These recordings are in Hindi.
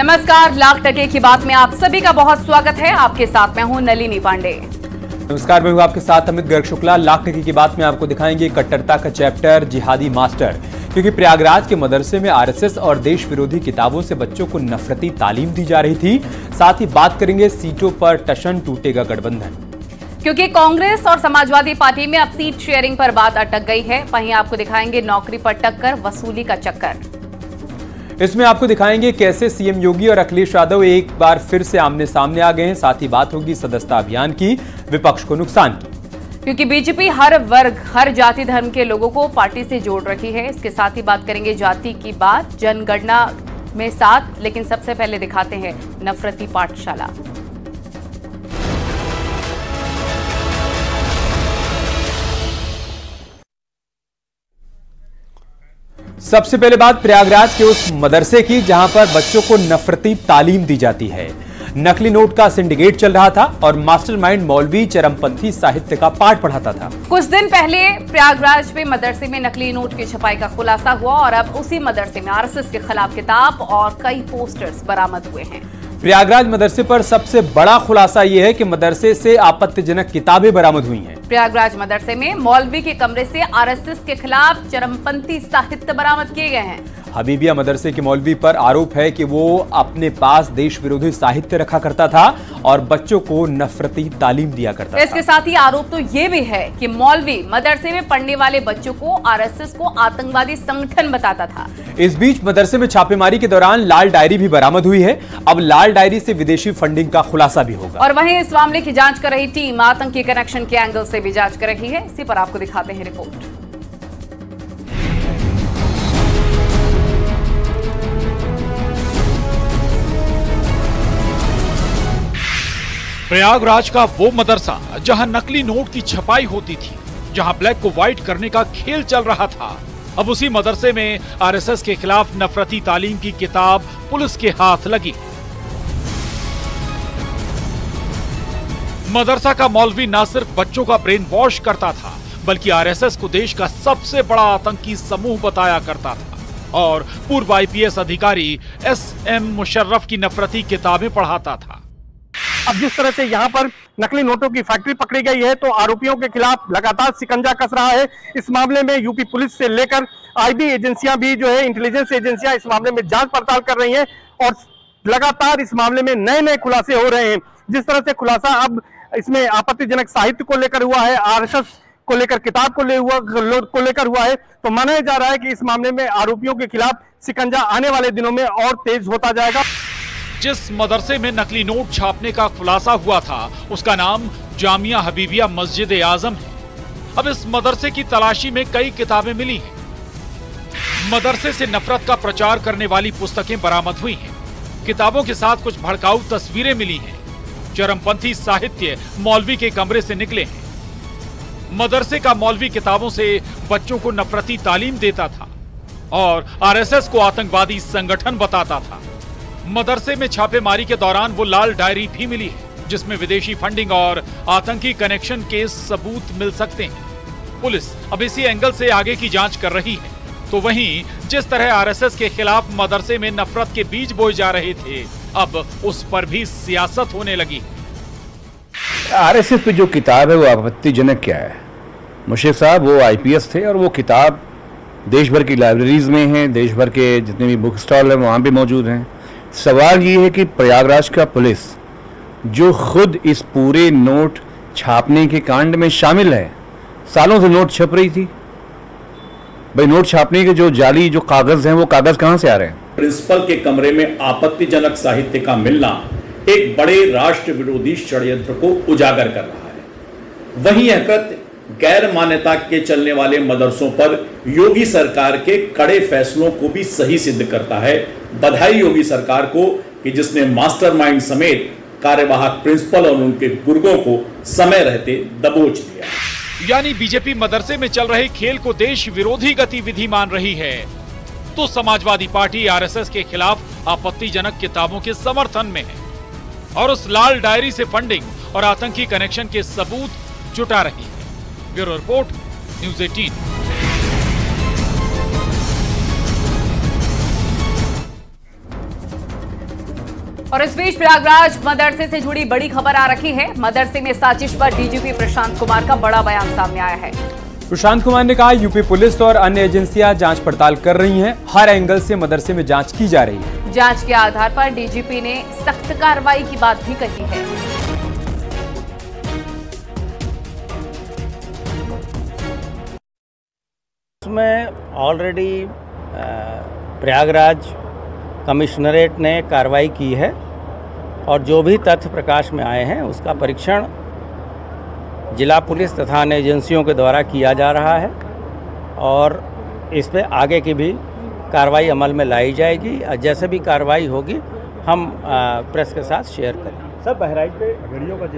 नमस्कार, लाख टके की बात में आप सभी का बहुत स्वागत है। आपके साथ मैं हूं नलिनी पांडे। नमस्कार, मैं हूं आपके साथ अमित गर्ग शुक्ला। लाख टके की बात में आपको दिखाएंगे कट्टरता का चैप्टर जिहादी मास्टर, क्योंकि प्रयागराज के मदरसे में आरएसएस और देश विरोधी किताबों से बच्चों को नफरती तालीम दी जा रही थी। साथ ही बात करेंगे सीटों पर टशन टूटेगा गठबंधन, क्योंकि कांग्रेस और समाजवादी पार्टी में अब सीट शेयरिंग पर बात अटक गई है। वहीं आपको दिखाएंगे नौकरी पर टक्कर, वसूली का चक्कर। इसमें आपको दिखाएंगे कैसे सीएम योगी और अखिलेश यादव एक बार फिर से आमने सामने आ गए हैं। साथ ही बात होगी सदस्यता अभियान की, विपक्ष को नुकसान की, क्योंकि बीजेपी हर वर्ग, हर जाति धर्म के लोगों को पार्टी से जोड़ रही है। इसके साथ ही बात करेंगे जाति की बात, जनगणना में साथ। लेकिन सबसे पहले दिखाते हैं नफरती पाठशाला। सबसे पहले बात प्रयागराज के उस मदरसे की जहां पर बच्चों को नफरती तालीम दी जाती है। नकली नोट का सिंडिकेट चल रहा था और मास्टरमाइंड मौलवी चरमपंथी साहित्य का पाठ पढ़ाता था। कुछ दिन पहले प्रयागराज में मदरसे में नकली नोट की छपाई का खुलासा हुआ और अब उसी मदरसे में आरएसएस के खिलाफ किताब और कई पोस्टर्स बरामद हुए हैं। प्रयागराज मदरसे पर सबसे बड़ा खुलासा यह है कि मदरसे से आपत्तिजनक किताबें बरामद हुई हैं। प्रयागराज मदरसे में मौलवी के कमरे से आरएसएस के खिलाफ चरमपंथी साहित्य बरामद किए गए हैं। हबीबिया मदरसे के मौलवी पर आरोप है कि वो अपने पास देश विरोधी साहित्य रखा करता था और बच्चों को नफरती तालीम दिया करता था। इसके साथ ही आरोप तो ये भी है कि मौलवी मदरसे में पढ़ने वाले बच्चों को आरएसएस को आतंकवादी संगठन बताता था। इस बीच मदरसे में छापेमारी के दौरान लाल डायरी भी बरामद हुई है। अब लाल डायरी से विदेशी फंडिंग का खुलासा भी होगा। और वहीं इस मामले की जांच कर रही टीम आतंकी कनेक्शन के एंगल से भी जांच कर रही है। इसी पर आपको दिखाते हैं रिपोर्ट। प्रयागराज का वो मदरसा जहां नकली नोट की छपाई होती थी, जहां ब्लैक को व्हाइट करने का खेल चल रहा था, अब उसी मदरसे में आरएसएस के खिलाफ नफरती तालीम की किताब पुलिस के हाथ लगी। मदरसा का मौलवी न सिर्फ बच्चों का ब्रेन वॉश करता था, बल्कि आरएसएस को देश का सबसे बड़ा आतंकी समूह बताया करता था और पूर्व आईपीएस अधिकारी एसएम मुशर्रफ की नफरती किताबें पढ़ाता था। अब जिस तरह से यहाँ पर नकली नोटों की फैक्ट्री पकड़ी गई है, तो आरोपियों के खिलाफ लगातार शिकंजा कस रहा है। इस मामले में यूपी पुलिस से लेकर आईबी एजेंसियां भी जो है, इंटेलिजेंस एजेंसियां इस मामले में जांच पड़ताल कर रही हैं और लगातार इस मामले में नए नए खुलासे हो रहे हैं। जिस तरह से खुलासा अब इसमें आपत्तिजनक साहित्य को लेकर हुआ है, आरएसएस को लेकर किताब को लेकर हुआ है, तो माना जा रहा है कि इस मामले में आरोपियों के खिलाफ शिकंजा आने वाले दिनों में और तेज होता जाएगा। जिस मदरसे में नकली नोट छापने का खुलासा हुआ था, उसका नाम जामिया हबीबिया मस्जिद आजम है। अब इस मदरसे की तलाशी में कई किताबें मिली हैं। मदरसे से नफरत का प्रचार करने वाली पुस्तकें बरामद हुई हैं। किताबों के साथ कुछ भड़काऊ तस्वीरें मिली हैं। चरमपंथी साहित्य मौलवी के कमरे से निकले हैं। मदरसे का मौलवी किताबों से बच्चों को नफरती तालीम देता था और आरएसएस को आतंकवादी संगठन बताता था। मदरसे में छापेमारी के दौरान वो लाल डायरी भी मिली है, जिसमें विदेशी फंडिंग और आतंकी कनेक्शन के सबूत मिल सकते हैं। पुलिस अब इसी एंगल से आगे की जांच कर रही है। तो वहीं जिस तरह आरएसएस के खिलाफ मदरसे में नफरत के बीज बोए जा रहे थे, अब उस पर भी सियासत होने लगी। आरएसएस पे जो किताब है वो आपत्तिजनक क्या है? मुशर्रफ साहब वो आईपीएस थे और वो किताब देश भर की लाइब्रेरीज में है, देश भर के जितने भी बुक स्टॉल हैं वहाँ भी मौजूद हैं। सवाल ये है कि प्रयागराज का पुलिस जो खुद इस पूरे नोट छापने के कांड में शामिल है, सालों से नोट छप रही थी। भाई नोट छापने के जो जाली जो कागज हैं, वो कागज कहाँ से आ रहे हैं? प्रिंसिपल के कमरे में आपत्तिजनक साहित्य का मिलना एक बड़े राष्ट्र विरोधी षड्यंत्र को उजागर कर रहा है। वहीं यह कृत्य गैर मान्यता के चलने वाले मदरसों पर योगी सरकार के कड़े फैसलों को भी सही सिद्ध करता है। बधाई योगी सरकार को कि जिसने मास्टरमाइंड समेत कार्यवाहक प्रिंसिपल और उनके गुर्गों को समय रहते दबोच दिया। यानी बीजेपी मदरसे में चल रहे खेल को देश विरोधी गतिविधि मान रही है, तो समाजवादी पार्टी आरएसएस के खिलाफ आपत्तिजनक किताबों के समर्थन में है और उस लाल डायरी से फंडिंग और आतंकी कनेक्शन के सबूत जुटा रही है। Bureau report, news 18। और इस बीच प्रयागराज मदरसे से जुड़ी बड़ी खबर आ रही है। मदरसे में साजिश पर डीजीपी प्रशांत कुमार का बड़ा बयान सामने आया है। प्रशांत कुमार ने कहा, यूपी पुलिस और अन्य एजेंसियां जांच पड़ताल कर रही हैं, हर एंगल से मदरसे में जांच की जा रही है। जांच के आधार पर डीजीपी ने सख्त कार्रवाई की बात भी कही है। उसमें ऑलरेडी प्रयागराज कमिश्नरेट ने कार्रवाई की है और जो भी तथ्य प्रकाश में आए हैं उसका परीक्षण जिला पुलिस तथा अन्य एजेंसियों के द्वारा किया जा रहा है और इस पे आगे की भी कार्रवाई अमल में लाई जाएगी। जैसे भी कार्रवाई होगी हम प्रेस के साथ शेयर करेंगे। सब बहराइच पे घड़ियों का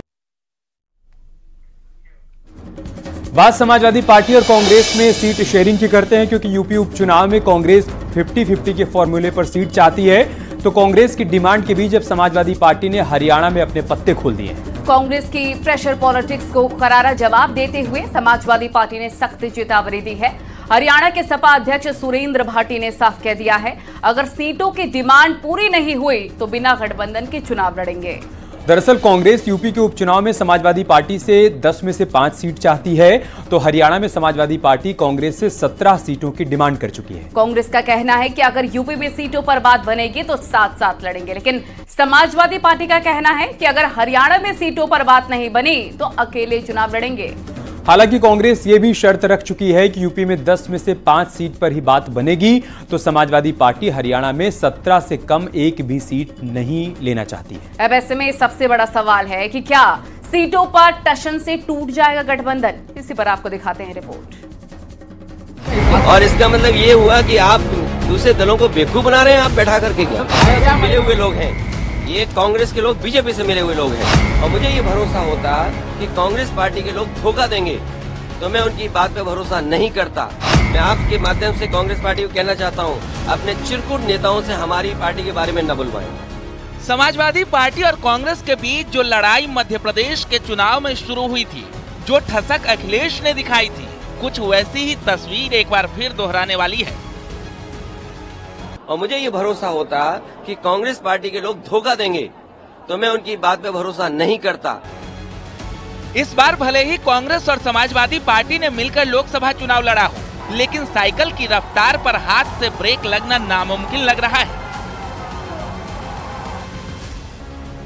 बात समाजवादी पार्टी और कांग्रेस में सीट शेयरिंग की करते हैं, क्योंकि यूपी उपचुनाव में कांग्रेस 50-50 के फॉर्मूले पर सीट चाहती है। तो कांग्रेस की डिमांड के बीच अब समाजवादी पार्टी ने हरियाणा में अपने पत्ते खोल दिए हैं। कांग्रेस की प्रेशर पॉलिटिक्स को करारा जवाब देते हुए समाजवादी पार्टी ने सख्त चेतावनी दी है। हरियाणा के सपा अध्यक्ष सुरेंद्र भाटी ने साफ कह दिया है, अगर सीटों की डिमांड पूरी नहीं हुई तो बिना गठबंधन के चुनाव लड़ेंगे। दरअसल कांग्रेस यूपी के उपचुनाव में समाजवादी पार्टी से 10 में से 5 सीट चाहती है, तो हरियाणा में समाजवादी पार्टी कांग्रेस से 17 सीटों की डिमांड कर चुकी है। कांग्रेस का कहना है कि अगर यूपी में सीटों पर बात बनेगी तो साथ साथ लड़ेंगे, लेकिन समाजवादी पार्टी का कहना है कि अगर हरियाणा में सीटों पर बात नहीं बनी तो अकेले चुनाव लड़ेंगे। हालांकि कांग्रेस ये भी शर्त रख चुकी है कि यूपी में 10 में से 5 सीट पर ही बात बनेगी, तो समाजवादी पार्टी हरियाणा में 17 से कम एक भी सीट नहीं लेना चाहती है। अब ऐसे में सबसे बड़ा सवाल है कि क्या सीटों पर टशन से टूट जाएगा गठबंधन? इसी पर आपको दिखाते हैं रिपोर्ट। और इसका मतलब ये हुआ कि आप दूसरे दलों को बेवकूफ बना रहे हैं, आप बैठा करके क्या? मिले हुए लोग हैं, ये कांग्रेस के लोग बीजेपी से मिले हुए लोग हैं और मुझे ये भरोसा होता कि कांग्रेस पार्टी के लोग धोखा देंगे, तो मैं उनकी बात पे भरोसा नहीं करता। मैं आपके माध्यम से कांग्रेस पार्टी को कहना चाहता हूँ, अपने चिरकुट नेताओं से हमारी पार्टी के बारे में न बुलवाएं। समाजवादी पार्टी और कांग्रेस के बीच जो लड़ाई मध्य प्रदेश के चुनाव में शुरू हुई थी, जो ठसक अखिलेश ने दिखाई थी, कुछ वैसी ही तस्वीर एक बार फिर दोहराने वाली है। और मुझे ये भरोसा होता कि कांग्रेस पार्टी के लोग धोखा देंगे, तो मैं उनकी बात पे भरोसा नहीं करता। इस बार भले ही कांग्रेस और समाजवादी पार्टी ने मिलकर लोकसभा चुनाव लड़ा हो, लेकिन साइकिल की रफ्तार पर हाथ से ब्रेक लगना नामुमकिन लग रहा है,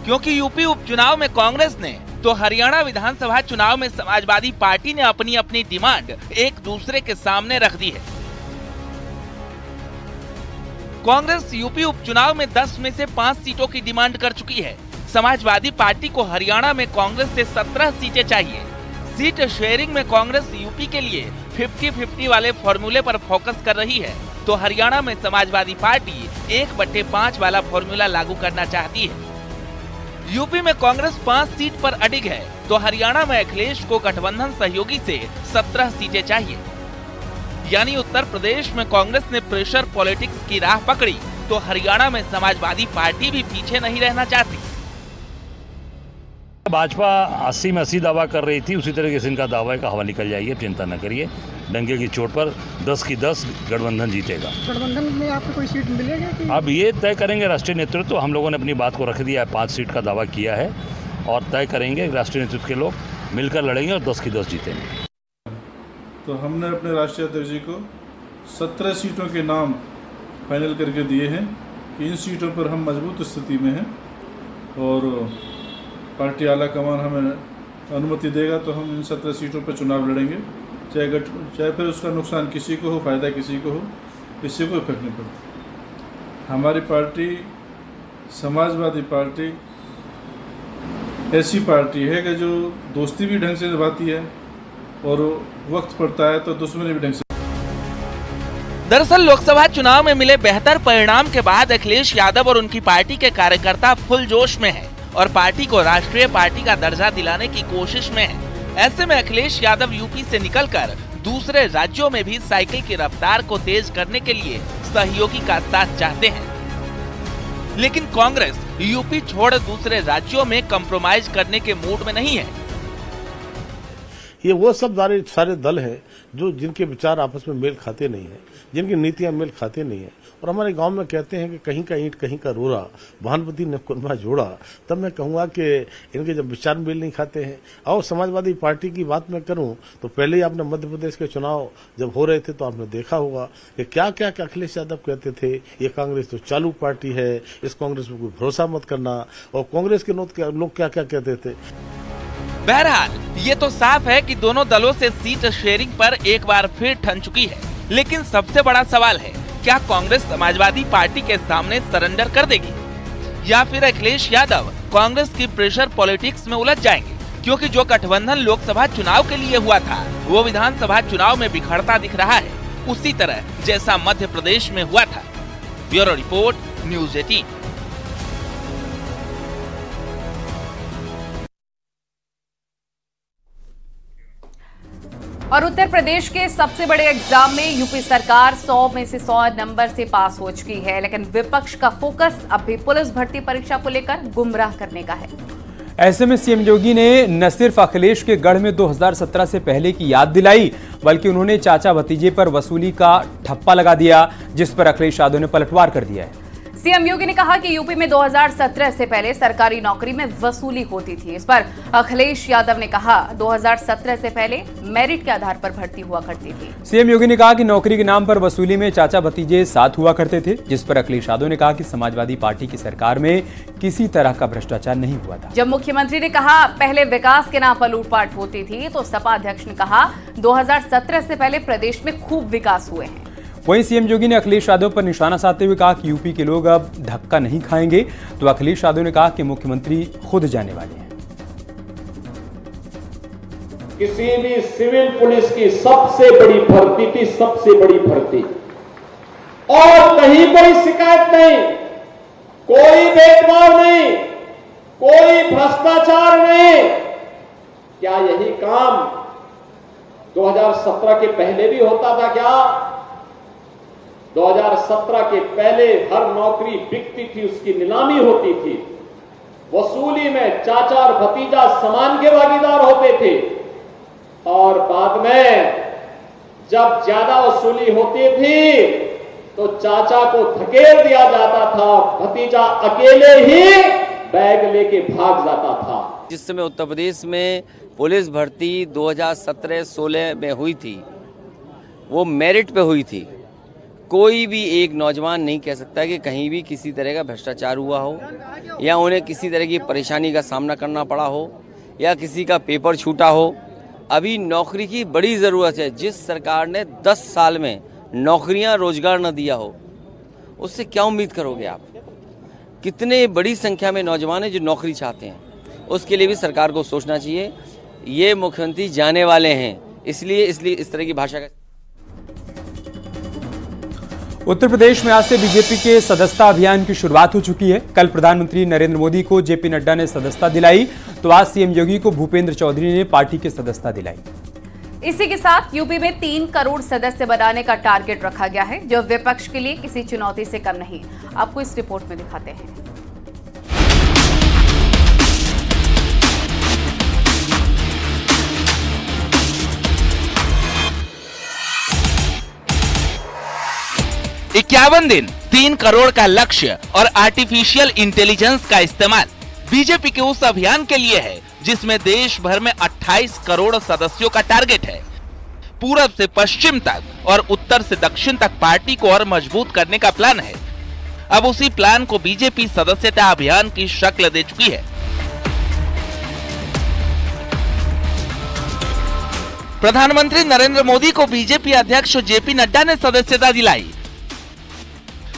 क्योंकि यूपी उपचुनाव में कांग्रेस ने तो हरियाणा विधानसभा चुनाव में समाजवादी पार्टी ने अपनी अपनी डिमांड एक दूसरे के सामने रख दी है। कांग्रेस यूपी उपचुनाव में 10 में से 5 सीटों की डिमांड कर चुकी है। समाजवादी पार्टी को हरियाणा में कांग्रेस से 17 सीटें चाहिए। सीट शेयरिंग में कांग्रेस यूपी के लिए 50-50 वाले फॉर्मूले पर फोकस कर रही है, तो हरियाणा में समाजवादी पार्टी 1/5 वाला फॉर्मूला लागू करना चाहती है। यूपी में कांग्रेस 5 सीट पर अडिग है, तो हरियाणा में अखिलेश को गठबंधन सहयोगी से 17 सीटें चाहिए। यानी उत्तर प्रदेश में कांग्रेस ने प्रेशर पॉलिटिक्स की राह पकड़ी, तो हरियाणा में समाजवादी पार्टी भी पीछे नहीं रहना चाहती। भाजपा 80 में 80 दावा कर रही थी, उसी तरीके से इनका दावा का हवा निकल जाएगी। अब चिंता न करिए, डंके की चोट पर 10 की 10 गठबंधन जीतेगा। गठबंधन में आपको कोई सीट मिलेगी कि? अब ये तय करेंगे राष्ट्रीय नेतृत्व। तो हम लोगों ने अपनी बात को रख दिया है, 5 सीट का दावा किया है और तय करेंगे, राष्ट्रीय नेतृत्व के लोग मिलकर लड़ेंगे और 10 की 10 जीतेंगे। तो हमने अपने राष्ट्रीय अध्यक्ष जी को 17 सीटों के नाम फाइनल करके दिए हैं कि इन सीटों पर हम मजबूत स्थिति में हैं और पार्टी आला कमान हमें अनुमति देगा तो हम इन 17 सीटों पर चुनाव लड़ेंगे, चाहे फिर उसका नुकसान किसी को हो, फायदा किसी को हो, इससे कोई फर्क नहीं पड़ता। हमारी पार्टी समाजवादी पार्टी ऐसी पार्टी है कि जो दोस्ती भी ढंग से निभाती है और वक्त पड़ता है तो दुश्मनी भी ढंग से। दरअसल लोकसभा चुनाव में मिले बेहतर परिणाम के बाद अखिलेश यादव और उनकी पार्टी के कार्यकर्ता फुल जोश में हैं और पार्टी को राष्ट्रीय पार्टी का दर्जा दिलाने की कोशिश में हैं। ऐसे में अखिलेश यादव यूपी से निकलकर दूसरे राज्यों में भी साइकिल की रफ्तार को तेज करने के लिए सहयोगी का साथ चाहते हैं, लेकिन कांग्रेस यूपी छोड़ दूसरे राज्यों में कंप्रोमाइज करने के मूड में नहीं है। ये वो सब सारे दल हैं जो जिनके विचार आपस में मेल खाते नहीं है, जिनकी नीतियां मेल खाते नहीं है। और हमारे गांव में कहते हैं कि कहीं का ईंट कहीं का रोड़ा, भानुमति ने कुनबा जोड़ा। तब मैं कहूंगा कि इनके जब विचार मेल नहीं खाते हैं। और समाजवादी पार्टी की बात मैं करूं तो पहले ही आपने मध्य प्रदेश के चुनाव जब हो रहे थे तो आपने देखा होगा कि क्या क्या अखिलेश यादव कहते थे, ये कांग्रेस तो चालू पार्टी है, इस कांग्रेस में कोई भरोसा मत करना। और कांग्रेस के लोग क्या क्या कहते थे। बहरहाल ये तो साफ है कि दोनों दलों से सीट शेयरिंग पर एक बार फिर ठन चुकी है। लेकिन सबसे बड़ा सवाल है, क्या कांग्रेस समाजवादी पार्टी के सामने सरेंडर कर देगी या फिर अखिलेश यादव कांग्रेस की प्रेशर पॉलिटिक्स में उलझ जाएंगे? क्योंकि जो गठबंधन लोकसभा चुनाव के लिए हुआ था वो विधानसभा चुनाव में बिखरता दिख रहा है, उसी तरह जैसा मध्य प्रदेश में हुआ था। Bureau report, news 18। और उत्तर प्रदेश के सबसे बड़े एग्जाम में यूपी सरकार 100 में से 100 नंबर से पास हो चुकी है, लेकिन विपक्ष का फोकस अब भी पुलिस भर्ती परीक्षा को लेकर गुमराह करने का है। ऐसे में सीएम योगी ने न सिर्फ अखिलेश के गढ़ में 2017 से पहले की याद दिलाई, बल्कि उन्होंने चाचा भतीजे पर वसूली का ठप्पा लगा दिया, जिस पर अखिलेश यादव ने पलटवार कर दिया है। सीएम योगी ने कहा कि यूपी में 2017 से पहले सरकारी नौकरी में वसूली होती थी। इस पर अखिलेश यादव ने कहा 2017 से पहले मेरिट के आधार पर भर्ती हुआ करती थी। सीएम योगी ने कहा कि नौकरी के नाम पर वसूली में चाचा भतीजे साथ हुआ करते थे, जिस पर अखिलेश यादव ने कहा कि समाजवादी पार्टी की सरकार में किसी तरह का भ्रष्टाचार नहीं हुआ था। जब मुख्यमंत्री ने कहा पहले विकास के नाम पर लूटपाट होती थी, तो सपा अध्यक्ष ने कहा 2017 से पहले प्रदेश में खूब विकास हुए हैं। वहीं सीएम योगी ने अखिलेश यादव पर निशाना साधते हुए कहा कि यूपी के लोग अब धक्का नहीं खाएंगे, तो अखिलेश यादव ने कहा कि मुख्यमंत्री खुद जाने वाले हैं। किसी भी सिविल पुलिस की सबसे बड़ी भर्ती थी, सबसे बड़ी भर्ती, और कहीं कोई शिकायत नहीं, कोई भेदभाव नहीं, कोई भ्रष्टाचार नहीं। क्या यही काम 2017 के पहले भी होता था क्या? 2017 के पहले हर नौकरी बिकती थी, उसकी नीलामी होती थी, वसूली में चाचा और भतीजा समान के भागीदार होते थे, और बाद में जब ज्यादा वसूली होती थी तो चाचा को धकेल दिया जाता था, भतीजा अकेले ही बैग लेके भाग जाता था। जिस समय उत्तर प्रदेश में पुलिस भर्ती 2017-16 में हुई थी, वो मेरिट पे हुई थी। कोई भी एक नौजवान नहीं कह सकता कि कहीं भी किसी तरह का भ्रष्टाचार हुआ हो, या उन्हें किसी तरह की परेशानी का सामना करना पड़ा हो, या किसी का पेपर छूटा हो। अभी नौकरी की बड़ी ज़रूरत है। जिस सरकार ने 10 साल में नौकरियां, रोजगार न दिया हो, उससे क्या उम्मीद करोगे आप? कितने बड़ी संख्या में नौजवान हैं जो नौकरी चाहते हैं, उसके लिए भी सरकार को सोचना चाहिए। ये मुख्यमंत्री जाने वाले हैं, इसलिए इस तरह की भाषा का। उत्तर प्रदेश में आज से बीजेपी के सदस्यता अभियान की शुरुआत हो चुकी है। कल प्रधानमंत्री नरेंद्र मोदी को जेपी नड्डा ने सदस्यता दिलाई, तो आज सीएम योगी को भूपेंद्र चौधरी ने पार्टी की सदस्यता दिलाई। इसी के साथ यूपी में 3 करोड़ सदस्य बनाने का टारगेट रखा गया है, जो विपक्ष के लिए किसी चुनौती से कम नहीं। आपको इस रिपोर्ट में दिखाते हैं। – 51 दिन, 3 करोड़ का लक्ष्य और आर्टिफिशियल इंटेलिजेंस का इस्तेमाल बीजेपी के उस अभियान के लिए है जिसमें देश भर में 28 करोड़ सदस्यों का टारगेट है। पूरब से पश्चिम तक और उत्तर से दक्षिण तक पार्टी को और मजबूत करने का प्लान है। अब उसी प्लान को बीजेपी सदस्यता अभियान की शक्ल दे चुकी है। प्रधानमंत्री नरेंद्र मोदी को बीजेपी अध्यक्ष जेपी नड्डा ने सदस्यता दिलाई,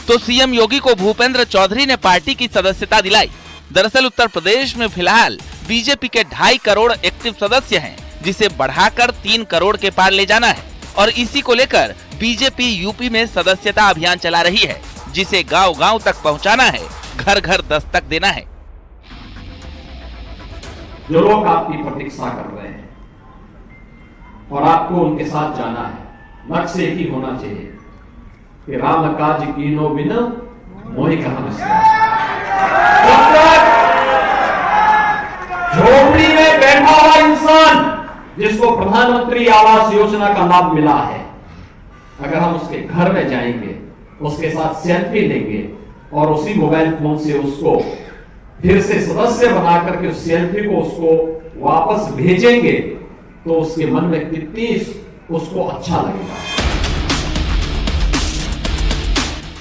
तो सीएम योगी को भूपेंद्र चौधरी ने पार्टी की सदस्यता दिलाई। दरअसल उत्तर प्रदेश में फिलहाल बीजेपी के 2.5 करोड़ एक्टिव सदस्य हैं, जिसे बढ़ाकर 3 करोड़ के पार ले जाना है, और इसी को लेकर बीजेपी यूपी में सदस्यता अभियान चला रही है, जिसे गांव-गांव तक पहुंचाना है, घर-घर दस्तक देना है। जो लोग आपकी प्रतीक्षा कर रहे हैं और आपको उनके साथ जाना है, लक्ष्य एक ही होना चाहिए कि राम काज कीनो बिन मोहि कहां विश्वास। झोपड़ी में बैठा हुआ इंसान जिसको प्रधानमंत्री आवास योजना का लाभ मिला है, अगर हम उसके घर में जाएंगे, उसके साथ सेल्फी लेंगे और उसी मोबाइल फोन से उसको फिर से सदस्य बना करके उस सेल्फी को उसको वापस भेजेंगे, तो उसके मन में कितनी उसको अच्छा लगेगा।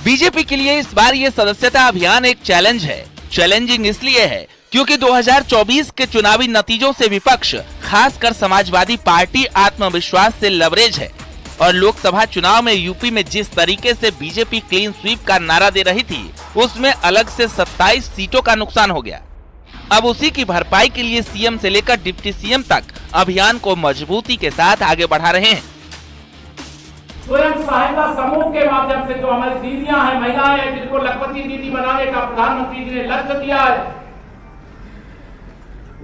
बीजेपी के लिए इस बार ये सदस्यता अभियान एक चैलेंज है। चैलेंजिंग इसलिए है क्योंकि 2024 के चुनावी नतीजों से विपक्ष, खासकर समाजवादी पार्टी आत्मविश्वास से लवरेज है और लोकसभा चुनाव में यूपी में जिस तरीके से बीजेपी क्लीन स्वीप का नारा दे रही थी, उसमें अलग से 27 सीटों का नुकसान हो गया। अब उसी की भरपाई के लिए सीएम से लेकर डिप्टी सीएम तक अभियान को मजबूती के साथ आगे बढ़ा रहे हैं। स्वयं सहायता समूह के माध्यम से जो हमारी दीदियां हैं, महिलाएं हैं, जिनको लखपति दीदी बनाने का प्रधानमंत्री जी ने लक्ष्य दिया है,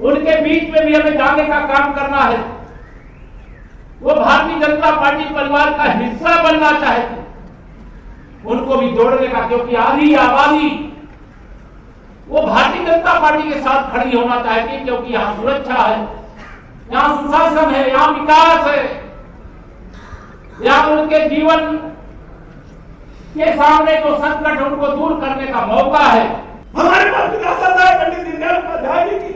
उनके बीच में भी हमें जाने का काम करना है। वो भारतीय जनता पार्टी परिवार का हिस्सा बनना चाहती, उनको भी जोड़ने का, क्योंकि आधी आबादी वो भारतीय जनता पार्टी के साथ खड़ी होना चाहती, क्योंकि यहाँ सुरक्षा है, यहाँ सुशासन है, यहाँ विकास है, यहाँ उनके जीवन के सामने जो संकट उनको दूर करने का मौका है। हमारे पास विरासत है पंडित दीनदयाल उपाध्याय जी की,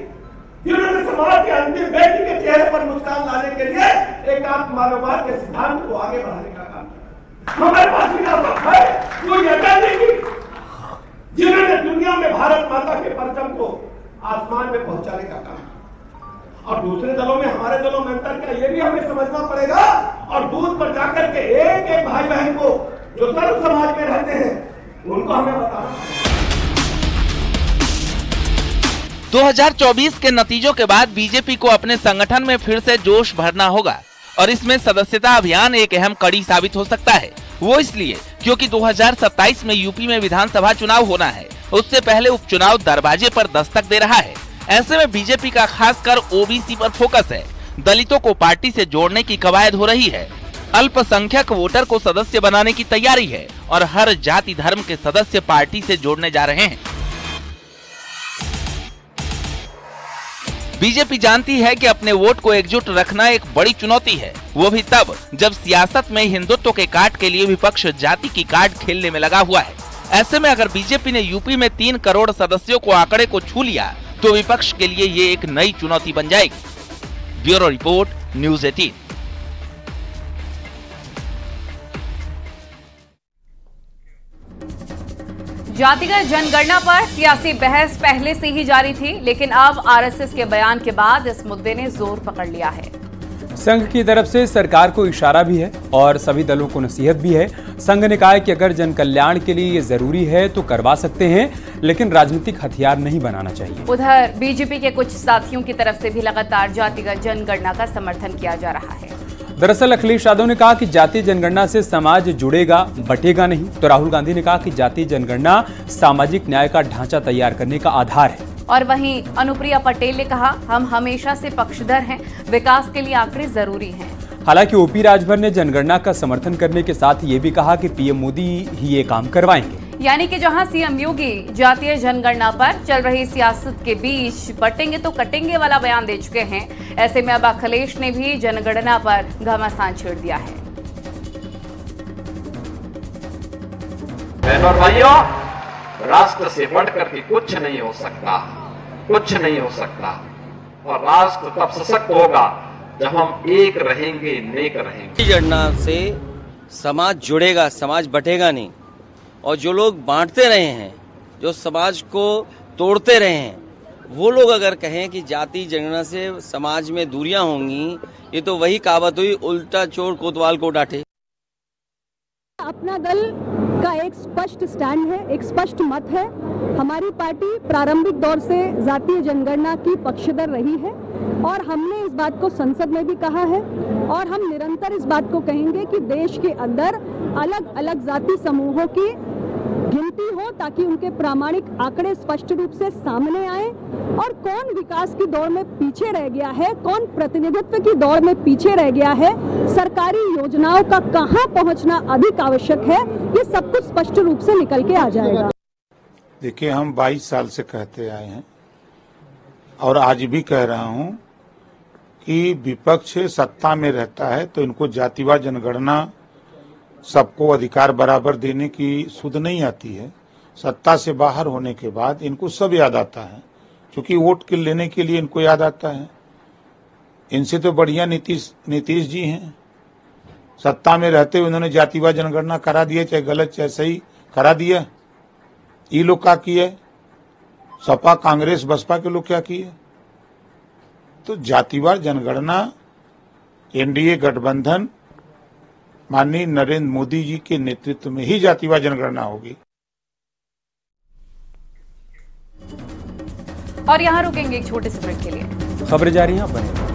जिन्होंने समाज के अंतिम व्यक्ति के चेहरे पर मुस्कान लाने के लिए एकात्म मानववाद के सिद्धांत को आगे बढ़ाने का काम किया। हमारे पास विरासत है वो नेता जी की, जिन्होंने दुनिया में भारत माता के परचम को आसमान में पहुंचाने का काम। और दूसरे दलों में हमारे दलों में अंतर क्या, ये भी हमें समझना पड़ेगा। और बूथ पर जाकर के एक एक भाई बहन को जो सर्व समाज में रहते हैं, उनको हमें बताना। 2024 के नतीजों के बाद बीजेपी को अपने संगठन में फिर से जोश भरना होगा और इसमें सदस्यता अभियान एक अहम कड़ी साबित हो सकता है। वो इसलिए क्योंकि 2027 में यूपी में विधानसभा चुनाव होना है, उससे पहले उपचुनाव दरवाजे पर दस्तक दे रहा है। ऐसे में बीजेपी का खासकर ओबीसी पर फोकस है। दलितों को पार्टी से जोड़ने की कवायद हो रही है। अल्पसंख्यक वोटर को सदस्य बनाने की तैयारी है और हर जाति धर्म के सदस्य पार्टी से जोड़ने जा रहे हैं। बीजेपी जानती है कि अपने वोट को एकजुट रखना एक बड़ी चुनौती है, वो भी तब जब सियासत में हिंदुत्व के काट के लिए विपक्ष जाति की कार्ड खेलने में लगा हुआ है। ऐसे में अगर बीजेपी ने यूपी में 3 करोड़ सदस्यों को आंकड़े को छू लिया तो विपक्ष के लिए ये एक नई चुनौती बन जाएगी। Bureau report, news 18। जातिगत जनगणना पर सियासी बहस पहले से ही जारी थी, लेकिन अब आरएसएस के बयान के बाद इस मुद्दे ने जोर पकड़ लिया है। संघ की तरफ से सरकार को इशारा भी है और सभी दलों को नसीहत भी है। संघ ने कहा है कि अगर जन कल्याण के लिए ये जरूरी है तो करवा सकते हैं, लेकिन राजनीतिक हथियार नहीं बनाना चाहिए। उधर बीजेपी के कुछ साथियों की तरफ से भी लगातार जातिगत जनगणना का समर्थन किया जा रहा है। दरअसल अखिलेश यादव ने कहा कि जातीय जनगणना से समाज जुड़ेगा, बटेगा नहीं, तो राहुल गांधी ने कहा कि जातीय जनगणना सामाजिक न्याय का ढांचा तैयार करने का आधार है। और वहीं अनुप्रिया पटेल ने कहा, हम हमेशा से पक्षधर हैं, विकास के लिए आंकड़े जरूरी हैं। हालांकि ओपी राजभर ने जनगणना का समर्थन करने के साथ ये भी कहा कि पीएम मोदी ही ये काम करवाएंगे। यानी कि जहां सीएम योगी जातीय जनगणना पर चल रही सियासत के बीच बटेंगे तो कटेंगे वाला बयान दे चुके हैं, ऐसे में अब अखिलेश ने भी जनगणना पर घमासान छेड़ दिया है। बहनों और भाइयों, राष्ट्र से बढ़कर के कुछ नहीं हो सकता, कुछ नहीं हो सकता। और राष्ट्र तब सशक्त होगा जब हम एक रहेंगे, नेक रहेंगे। जनगणना से समाज जुड़ेगा, समाज बटेगा नहीं। और जो लोग बांटते रहे हैं, जो समाज को तोड़ते रहे हैं, वो लोग अगर कहें कि जाति जनगणना से समाज में दूरियां होंगी, ये तो वही कहावत हुई, उल्टा चोर कोतवाल को डांटे। अपना दल का एक स्पष्ट स्टैंड है, एक स्पष्ट मत है। हमारी पार्टी प्रारंभिक दौर से जातीय जनगणना की पक्षधर रही है और हमने इस बात को संसद में भी कहा है और हम निरंतर इस बात को कहेंगे कि देश के अंदर अलग अलग जाति समूहों की गिनती हो ताकि उनके प्रामाणिक आंकड़े स्पष्ट रूप से सामने आए और कौन विकास की दौड़ में पीछे रह गया है, कौन प्रतिनिधित्व की दौड़ में पीछे रह गया है, सरकारी योजनाओं का कहां पहुंचना अधिक आवश्यक है, ये सब कुछ स्पष्ट रूप से निकल के आ जाएगा। देखिए, हम 22 साल से कहते आए हैं और आज भी कह रहा हूं कि विपक्ष सत्ता में रहता है तो इनको जातिवाद जनगणना सबको अधिकार बराबर देने की सुध नहीं आती है। सत्ता से बाहर होने के बाद इनको सब याद आता है, क्योंकि वोट के लेने के लिए इनको याद आता है। इनसे तो बढ़िया नीतीश जी हैं। सत्ता में रहते हुए उन्होंने जातिवाद जनगणना करा दिया, चाहे गलत चाहे सही करा दिया। ये लोग क्या किए? सपा कांग्रेस बसपा के लोग क्या किए? तो जातिवाद जनगणना एनडीए गठबंधन माननीय नरेंद्र मोदी जी के नेतृत्व में ही जातिवाद जनगणना होगी। और यहाँ रुकेंगे एक छोटे से ब्रेक के लिए। खबरें जारी हैं, बने।